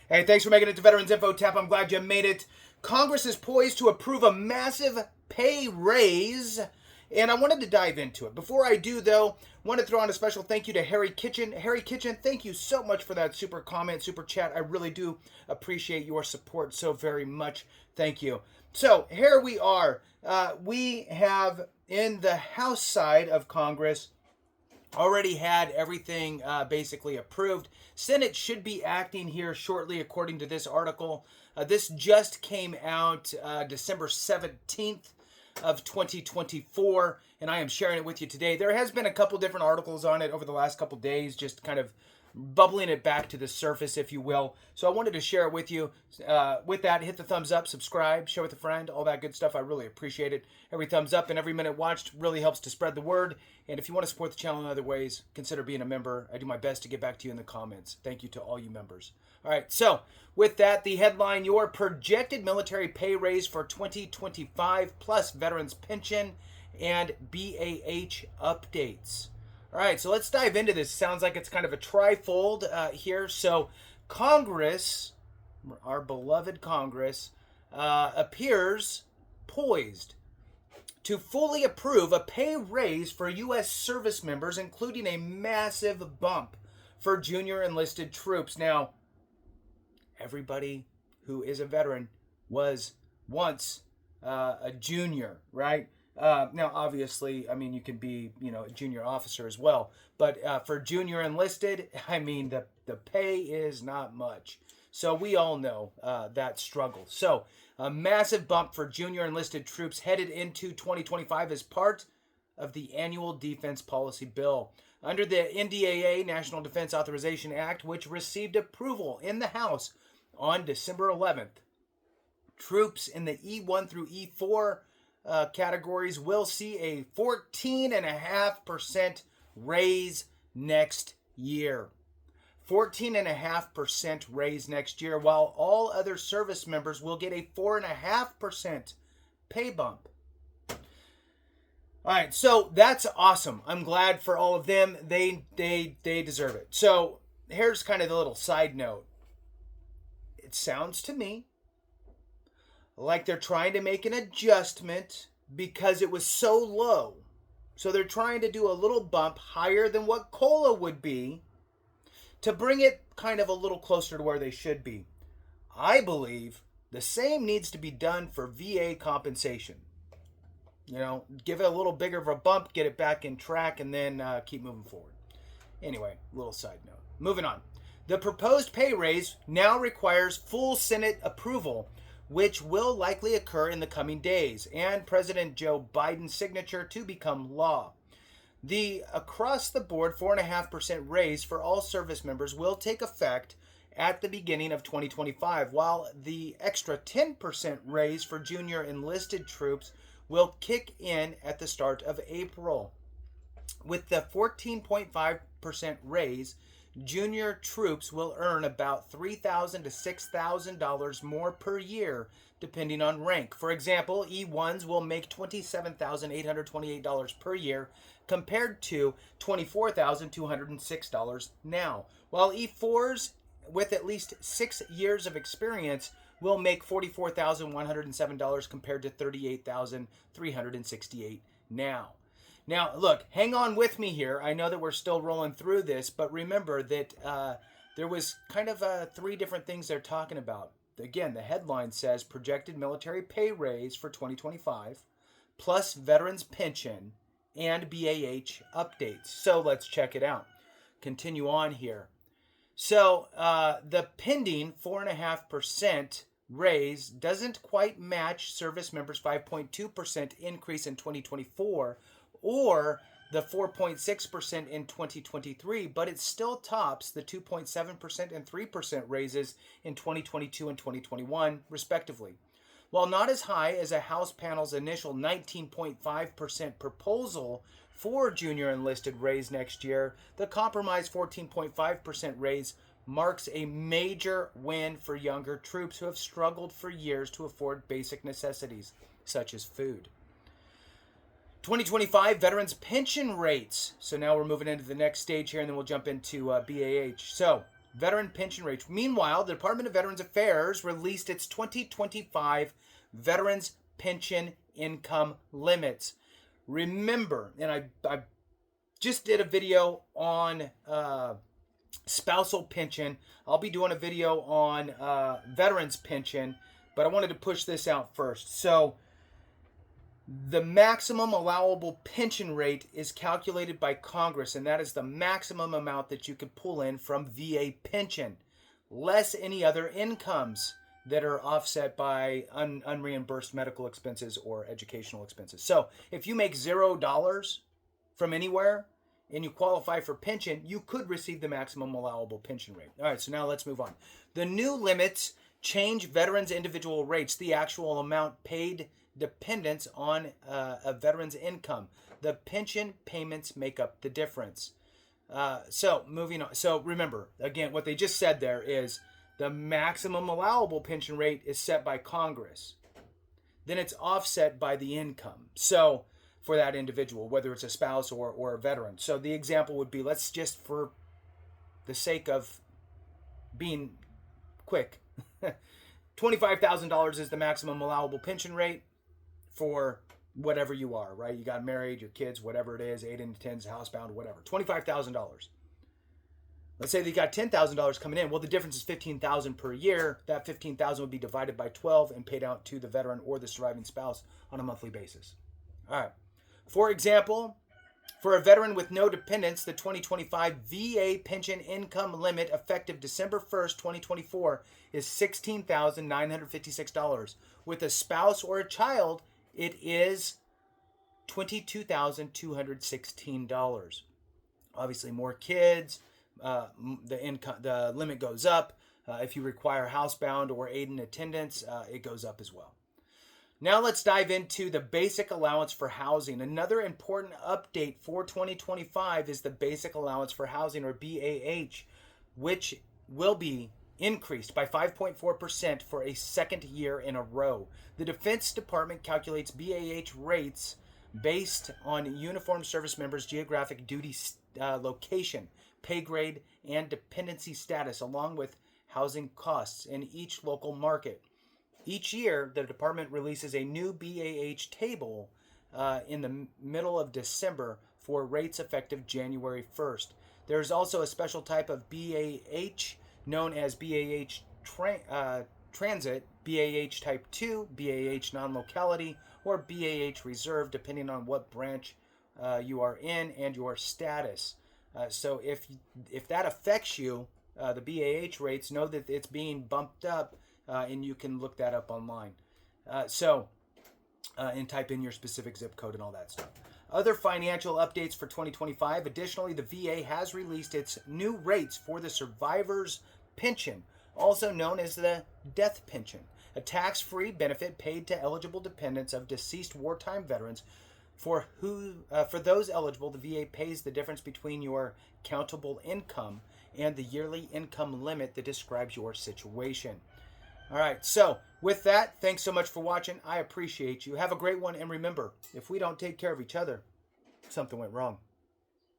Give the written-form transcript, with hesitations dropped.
Hey, thanks for making it to Veterans Info Tap. I'm glad you made it. Congress is poised to approve a massive pay raise, and I wanted to dive into it. Before I do, though, I want to throw on a special thank you to Harry Kitchen. Harry Kitchen, thank you so much for that super comment, super chat. I really do appreciate your support so very much. Thank you. So here we are. We have in the House side of Congress already had everything basically approved. Senate should be acting here shortly, according to this article. This just came out December 17th of 2024, and I am sharing it with you today. There has been a couple different articles on it over the last couple days, just kind of bubbling it back to the surface, if you will. So I wanted to share it with you. With that, hit the thumbs up, subscribe, share with a friend, all that good stuff. I really appreciate it. Every thumbs up and every minute watched really helps to spread the word. And if you want to support the channel in other ways, consider being a member. I do my best to get back to you in the comments. Thank you to all you members. All right, so with that, the headline, your projected military pay raise for 2025 plus veterans pension and BAH updates. All right, so let's dive into this. Sounds like it's kind of a trifold here. So Congress, our beloved Congress, appears poised to fully approve a pay raise for U.S. service members, including a massive bump for junior enlisted troops. Now, everybody who is a veteran was once a junior, right? Now, obviously, I mean, you can be, a junior officer as well. But for junior enlisted, I mean, the pay is not much. So we all know that struggle. So a massive bump for junior enlisted troops headed into 2025 as part of the annual defense policy bill. Under the NDAA, National Defense Authorization Act, which received approval in the House on December 11th, troops in the E1 through E4 categories will see a 14.5% raise next year. 14.5% raise next year, while all other service members will get a 4.5% pay bump. All right, so that's awesome. I'm glad for all of them. They deserve it. So here's kind of the little side note. It sounds to me like they're trying to make an adjustment because it was so low. So they're trying to do a little bump higher than what COLA would be to bring it kind of a little closer to where they should be. I believe the same needs to be done for VA compensation. Give it a little bigger of a bump, get it back in track, and then keep moving forward. Anyway, little side note. Moving on. The proposed pay raise now requires full Senate approval, which will likely occur in the coming days, and President Joe Biden's signature to become law. The across-the-board 4.5% raise for all service members will take effect at the beginning of 2025, while the extra 10% raise for junior enlisted troops will kick in at the start of April. With the 14.5% raise, junior troops will earn about $3,000 to $6,000 more per year, depending on rank. For example, E1s will make $27,828 per year, compared to $24,206 now, while E4s with at least 6 years of experience will make $44,107 compared to $38,368 now. Now, look, hang on with me here. I know that we're still rolling through this, but remember that there was kind of 3 different things they're talking about. Again, the headline says projected military pay raise for 2025, plus veterans pension and BAH updates. So let's check it out. Continue on here. So the pending 4.5% raise doesn't quite match service members' 5.2% increase in 2024 or the 4.6% in 2023, but it still tops the 2.7% and 3% raises in 2022 and 2021, respectively. While not as high as a House panel's initial 19.5% proposal for junior enlisted raise next year, the compromise 14.5% raise marks a major win for younger troops who have struggled for years to afford basic necessities, such as food. 2025 veterans pension rates. So now we're moving into the next stage here, and then we'll jump into BAH. So veteran pension rates. Meanwhile, the Department of Veterans Affairs released its 2025 Veterans Pension Income Limits. Remember, and I just did a video on spousal pension. I'll be doing a video on veterans pension, but I wanted to push this out first. So the maximum allowable pension rate is calculated by Congress, and that is the maximum amount that you could pull in from VA pension, less any other incomes that are offset by unreimbursed medical expenses or educational expenses. So if you make $0 from anywhere and you qualify for pension, you could receive the maximum allowable pension rate. All right, so now let's move on. The new limits change veterans' individual rates, the actual amount paid dependence on a veteran's income. The pension payments make up the difference. So moving on. So remember, again, what they just said there is the maximum allowable pension rate is set by Congress. Then it's offset by the income. So for that individual, whether it's a spouse or a veteran. So the example would be, let's just, for the sake of being quick, $25,000 is the maximum allowable pension rate for whatever you are, right? You got married, your kids, whatever it is, 8 into 10s, housebound, whatever. $25,000. Let's say that you got $10,000 coming in. Well, the difference is $15,000 per year. That $15,000 would be divided by 12 and paid out to the veteran or the surviving spouse on a monthly basis. All right. For example, for a veteran with no dependents, the 2025 VA pension income limit effective December 1st, 2024 is $16,956. With a spouse or a child, it is $22,216. Obviously, more kids, the limit goes up. If you require housebound or aid in attendance, it goes up as well. Now let's dive into the basic allowance for housing. Another important update for 2025 is the basic allowance for housing, or BAH, which will be increased by 5.4% for a second year in a row. The Defense Department calculates BAH rates based on uniformed service members' geographic duty location, pay grade, and dependency status, along with housing costs in each local market. Each year, the department releases a new BAH table in the middle of December for rates effective January 1st. There's also a special type of BAH known as BAH Transit, BAH Type 2, BAH Non-Locality, or BAH Reserve, depending on what branch you are in and your status. So if that affects you, the BAH rates, know that it's being bumped up, and you can look that up online. And type in your specific zip code and all that stuff. Other financial updates for 2025. Additionally, the VA has released its new rates for the survivor's pension, also known as the death pension, a tax-free benefit paid to eligible dependents of deceased wartime veterans. For those eligible, the VA pays the difference between your countable income and the yearly income limit that describes your situation. All right, so with that, thanks so much for watching. I appreciate you. Have a great one, and remember, if we don't take care of each other, something went wrong.